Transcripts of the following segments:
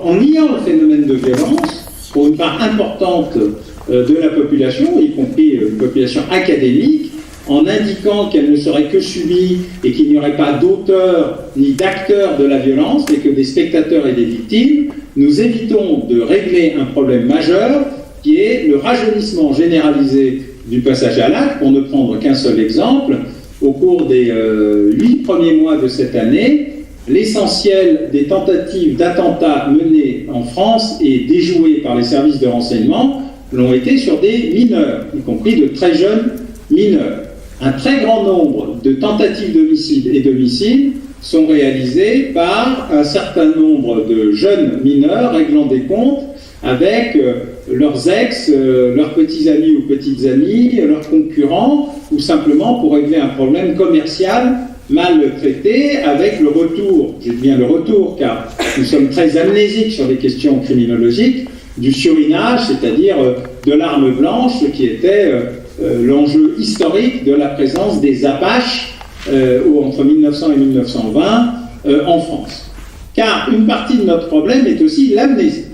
en niant le phénomène de violence pour une part importante de la population, y compris une population académique, en indiquant qu'elle ne serait que subie et qu'il n'y aurait pas d'auteurs ni d'acteurs de la violence, mais que des spectateurs et des victimes, nous évitons de régler un problème majeur qui est le rajeunissement généralisé du passage à l'acte. Pour ne prendre qu'un seul exemple, au cours des 8 premiers mois de cette année, l'essentiel des tentatives d'attentats menées en France et déjouées par les services de renseignement l'ont été sur des mineurs, y compris de très jeunes mineurs. Un très grand nombre de tentatives d'homicide et d'homicides sont réalisées par un certain nombre de jeunes mineurs réglant des comptes avec leurs ex, leurs petits amis ou petites amies, leurs concurrents, ou simplement pour régler un problème commercial mal traité, avec le retour, je dis bien le retour, car nous sommes très amnésiques sur les questions criminologiques, du surinage, c'est-à-dire de l'arme blanche, qui était l'enjeu historique de la présence des Apaches entre 1900 et 1920 en France. Car une partie de notre problème est aussi l'amnésie.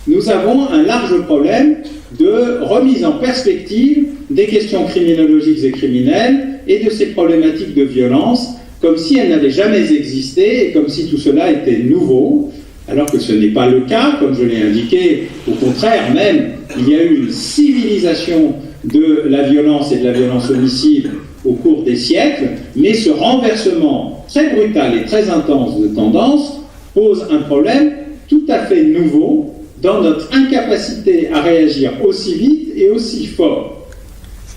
Nous avons un large problème de remise en perspective des questions criminologiques et criminelles et de ces problématiques de violence, comme si elles n'avaient jamais existé et comme si tout cela était nouveau, alors que ce n'est pas le cas, comme je l'ai indiqué. Au contraire, même, il y a eu une civilisation de la violence et de la violence homicide au cours des siècles, mais ce renversement très brutal et très intense de tendance pose un problème tout à fait nouveau dans notre incapacité à réagir aussi vite et aussi fort.